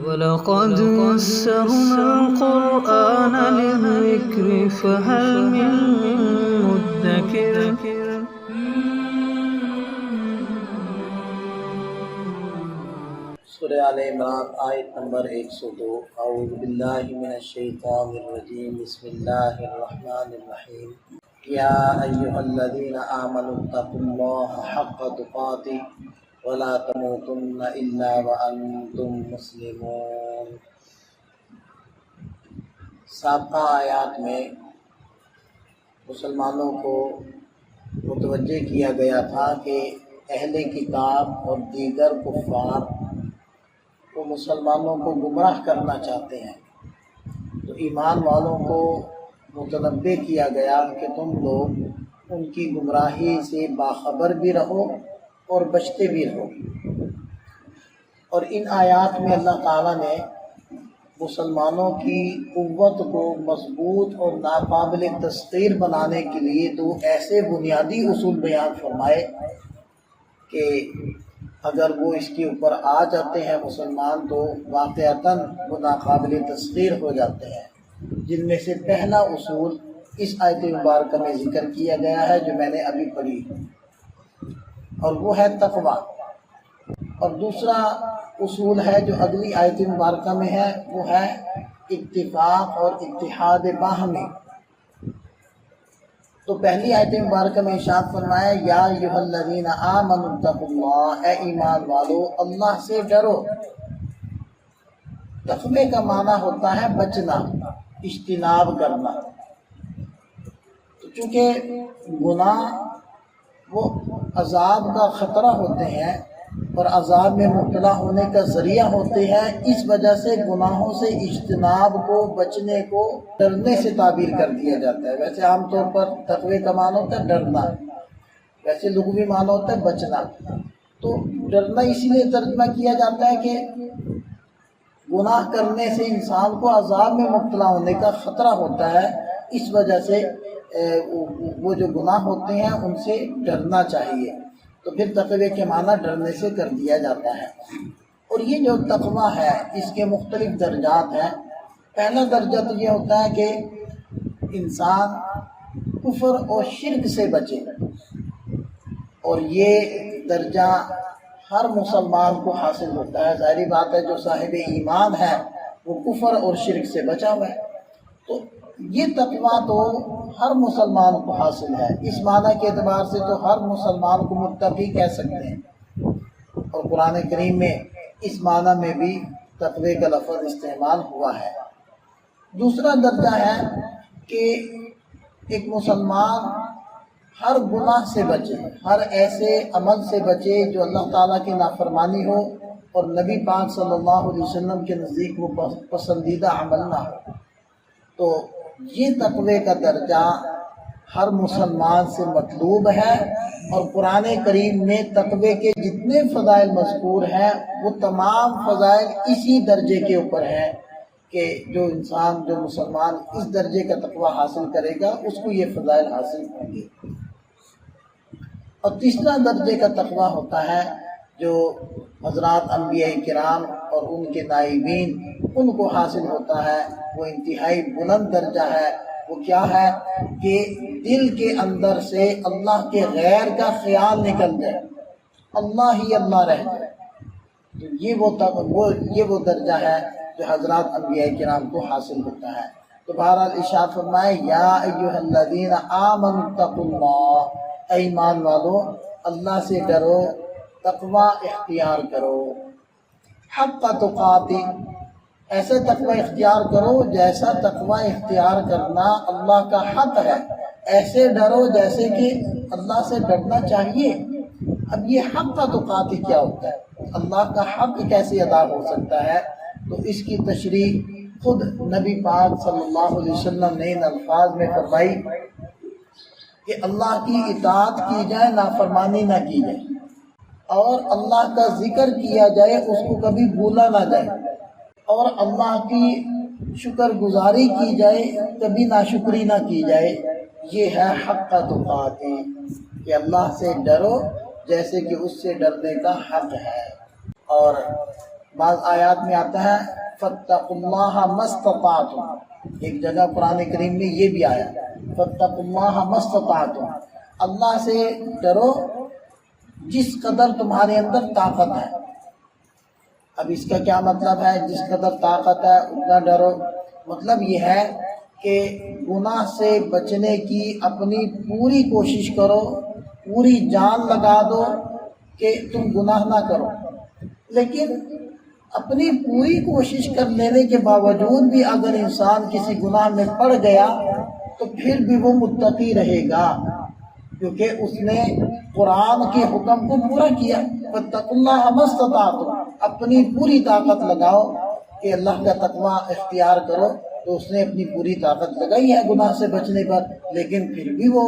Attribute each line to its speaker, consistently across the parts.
Speaker 1: وَلَقَدْ يَسَّرْنَا الْقُرْآنَ لِلذِّكْرِ فَهَلْ مِن مُّدَّكِرٍ
Speaker 2: سورہ آل عمران آیت نمبر 102 اعوذ باللہ من الشیطان الرجیم بسم اللہ الرحمن الرحیم یا ایہا الذین آمنوا اتقوا اللہ حق تقاتہ ولا تموتن الا وانتم مسلمون۔ سابقہ آیات میں مسلمانوں کو متوجہ کیا گیا تھا کہ اہل کتاب اور دیگر کفار وہ مسلمانوں کو گمراہ کرنا چاہتے ہیں، تو ایمان والوں کو متنبہ کیا گیا کہ تم لوگ ان کی گمراہی سے باخبر بھی رہو اور بچتے بھی رہو۔ اور ان آیات میں اللہ تعالیٰ نے مسلمانوں کی قوت کو مضبوط اور ناقابل تسخیر بنانے کے لیے دو ایسے بنیادی اصول بیان فرمائے کہ اگر وہ اس کے اوپر آ جاتے ہیں مسلمان تو واقعتاً وہ ناقابل تسخیر ہو جاتے ہیں، جن میں سے پہلا اصول اس آیت مبارکہ میں ذکر کیا گیا ہے جو میں نے ابھی پڑھی، اور وہ ہے تقویٰ۔ اور دوسرا اصول ہے جو اگلی آیت مبارکہ میں ہے، وہ ہے اتفاق اور اتحاد باہمی۔ تو پہلی آیت مبارکہ میں ارشاد فرمایا یا ایھا الذین آمنوا اتقوا اللہ، اے ایمان والو اللہ سے ڈرو۔ تقوی کا معنی ہوتا ہے بچنا، اجتناب کرنا۔ تو چونکہ گناہ وہ عذاب کا خطرہ ہوتے ہیں اور عذاب میں مبتلا ہونے کا ذریعہ ہوتے ہیں، اس وجہ سے گناہوں سے اجتناب کو، بچنے کو ڈرنے سے تعبیر کر دیا جاتا ہے۔ ویسے عام طور پر تقوی کا معنی ہوتا ہے ڈرنا، ویسے لغوی معنی ہوتا ہے بچنا۔ تو ڈرنا اسی لیے ترجمہ کیا جاتا ہے کہ گناہ کرنے سے انسان کو عذاب میں مبتلا ہونے کا خطرہ ہوتا ہے، اس وجہ سے وہ جو گناہ ہوتے ہیں ان سے ڈرنا چاہیے۔ تو پھر تقوی کے معنی ڈرنے سے کر دیا جاتا ہے۔ اور یہ جو تقوی ہے اس کے مختلف درجات ہیں۔ پہلا درجہ تو یہ ہوتا ہے کہ انسان کفر اور شرک سے بچے، اور یہ درجہ ہر مسلمان کو حاصل ہوتا ہے۔ ظاہری بات ہے جو صاحب ایمان ہے وہ کفر اور شرک سے بچا ہوا ہے، تو یہ تقویٰ تو ہر مسلمان کو حاصل ہے۔ اس معنی کے اعتبار سے تو ہر مسلمان کو متقی کہہ سکتے ہیں، اور قرآن کریم میں اس معنی میں بھی تقوی کا لفظ استعمال ہوا ہے۔ دوسرا درجہ ہے کہ ایک مسلمان ہر گناہ سے بچے، ہر ایسے عمل سے بچے جو اللہ تعالیٰ کی نافرمانی ہو اور نبی پاک صلی اللہ علیہ وسلم کے نزدیک وہ پسندیدہ عمل نہ ہو۔ تو یہ تقوی کا درجہ ہر مسلمان سے مطلوب ہے، اور قرآن کریم میں تقوی کے جتنے فضائل مذکور ہیں وہ تمام فضائل اسی درجے کے اوپر ہیں کہ جو انسان، جو مسلمان اس درجے کا تقوی حاصل کرے گا اس کو یہ فضائل حاصل ہوں گے۔ اور تیسرا درجے کا تقوی ہوتا ہے جو حضرات انبیاء کرام اور ان کے نائبین ان کو حاصل ہوتا ہے، وہ انتہائی بلند درجہ ہے۔ وہ کیا ہے کہ دل کے اندر سے اللہ کے غیر کا خیال نکل جائے، اللہ ہی اللہ رہ جائے۔ تو یہ وہ درجہ ہے جو حضرات انبیاء کرام کو حاصل ہوتا ہے۔ تو بہرحال ارشاد فرمائے یا ایھا الذین آمنوا اتقوا اللہ، اے ایمان والو اللہ سے ڈرو، تقوی اختیار کرو، حق تقاتہ، ایسا تقوی اختیار کرو جیسا تقوی اختیار کرنا اللہ کا حق ہے، ایسے ڈرو جیسے کہ اللہ سے ڈرنا چاہیے۔ اب یہ حق تقاتہ کیا ہوتا ہے، اللہ کا حق کیسے ادا ہو سکتا ہے؟ تو اس کی تشریح خود نبی پاک صلی اللہ علیہ وسلم نے ان الفاظ میں فرمائی کہ اللہ کی اطاعت کی جائے، نافرمانی نہ کی جائے، اور اللہ کا ذکر کیا جائے، اس کو کبھی بھولا نہ جائے، اور اللہ کی شکر گزاری کی جائے، کبھی ناشکری نہ کی جائے۔ یہ ہے حق تقاتہ کہ اللہ سے ڈرو جیسے کہ اس سے ڈرنے کا حق ہے۔ اور بعض آیات میں آتا ہے فاتقوا اللہ ما استطعتم، ایک جگہ قرآن کریم میں یہ بھی آیا فاتقوا اللہ ما استطعتم، اللہ سے ڈرو جس قدر تمہارے اندر طاقت ہے۔ اب اس کا کیا مطلب ہے جس قدر طاقت ہے اتنا ڈرو؟ مطلب یہ ہے کہ گناہ سے بچنے کی اپنی پوری کوشش کرو، پوری جان لگا دو کہ تم گناہ نہ کرو، لیکن اپنی پوری کوشش کر لینے کے باوجود بھی اگر انسان کسی گناہ میں پڑ گیا تو پھر بھی وہ متقی رہے گا، کیونکہ اس نے قرآن کے حکم کو پورا کیا۔ فاتقوا اللہ ما استطعتم، اپنی پوری طاقت لگاؤ کہ اللہ کا تقوی اختیار کرو، تو اس نے اپنی پوری طاقت لگائی ہے گناہ سے بچنے پر، لیکن پھر بھی وہ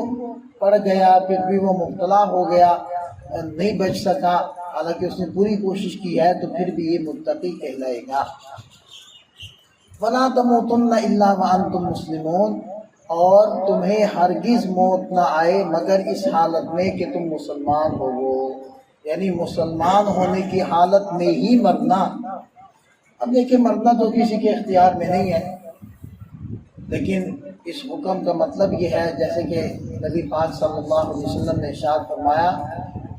Speaker 2: پڑ گیا، پھر بھی وہ مبتلا ہو گیا، نہیں بچ سکا، حالانکہ اس نے پوری کوشش کی ہے، تو پھر بھی یہ متقی کہلائے گا۔ وَلَا تَمُوتُنَّ إِلَّا وَأَنْتُمْ مُسْلِمُونَ، اور تمہیں ہرگز موت نہ آئے مگر اس حالت میں کہ تم مسلمان ہو، یعنی مسلمان ہونے کی حالت میں ہی مرنا۔ اب دیکھیں مرنا تو کسی کے اختیار میں نہیں ہے، لیکن اس حکم کا مطلب یہ ہے جیسے کہ نبی پاک صلی اللہ علیہ وسلم نے ارشاد فرمایا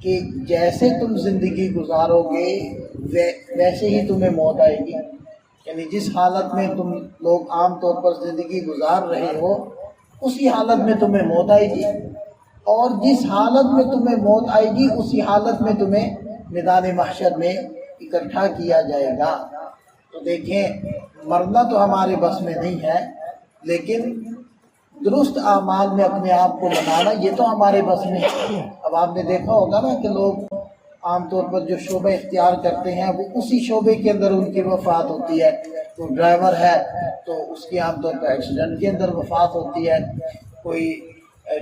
Speaker 2: کہ جیسے تم زندگی گزارو گے ویسے ہی تمہیں موت آئے گی، یعنی جس حالت میں تم لوگ عام طور پر زندگی گزار رہے ہو اسی حالت میں تمہیں موت آئے گی، اور جس حالت میں تمہیں موت آئے گی اسی حالت میں تمہیں میدان محشر میں اکٹھا کیا جائے گا۔ تو دیکھیں مرنا تو ہمارے بس میں نہیں ہے، لیکن درست اعمال میں اپنے آپ کو لگانا یہ تو ہمارے بس میں ہے۔ اب آپ نے دیکھا ہوگا نا کہ لوگ عام طور پر جو شعبہ اختیار کرتے ہیں وہ اسی شعبے کے اندر ان کی وفات ہوتی ہے۔ تو ڈرائیور ہے تو اس کی عام طور پر ایکسیڈنٹ کے اندر وفات ہوتی ہے، کوئی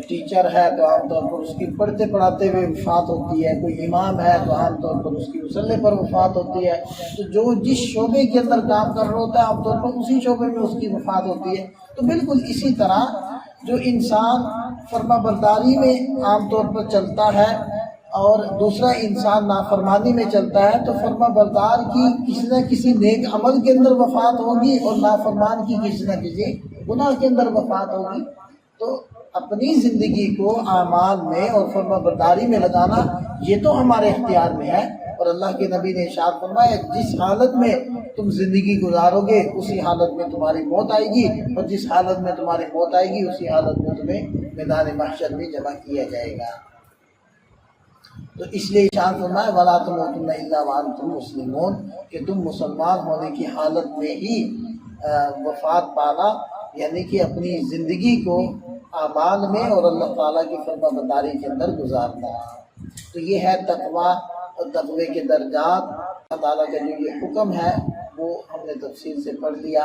Speaker 2: ٹیچر ہے تو عام طور پر اس کی پڑھتے پڑھاتے ہوئے وفات ہوتی ہے، کوئی امام ہے تو عام طور پر اس کی مصلے پر وفات ہوتی ہے۔ تو جو جس شعبے کے اندر کام کر رہا ہوتا ہے عام طور پر اسی شعبے میں اس کی وفات ہوتی ہے۔ تو بالکل اسی طرح جو انسان فرما برداری میں عام طور پر چلتا ہے اور دوسرا انسان نافرمانی میں چلتا ہے، تو فرما بردار کی کسی نہ کسی نیک عمل کے اندر وفات ہوگی اور نافرمان کی کسی نہ کسی گناہ کے اندر وفات ہوگی۔ تو اپنی زندگی کو اعمال میں اور فرما برداری میں لگانا یہ تو ہمارے اختیار میں ہے، اور اللہ کے نبی نے ارشاد فرمایا جس حالت میں تم زندگی گزارو گے اسی حالت میں تمہاری موت آئے گی، اور جس حالت میں تمہاری موت آئے گی اسی حالت میں تمہیں میدان محشر میں جمع کیا جائے گا۔ تو اس لیے ارشاد فرمایا وَلَا تَمُوتُنَّ إِلَّا وَأَنْتُمْ مُسْلِمُونَ، کہ تم مسلمان ہونے کی حالت میں ہی وفات پانا، یعنی کہ اپنی زندگی کو اعمال میں اور اللہ تعالیٰ کی فرما برداری کے اندر گزارنا۔ تو یہ ہے تقویٰ اور تقوی کے درجات۔ اللہ تعالیٰ کا جو یہ حکم ہے وہ ہم نے تفصیل سے پڑھ لیا۔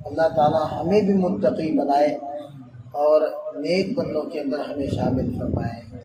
Speaker 2: اللہ تعالیٰ ہمیں بھی متقی بنائے اور نیک بندوں کے اندر ہمیں شامل فرمائے۔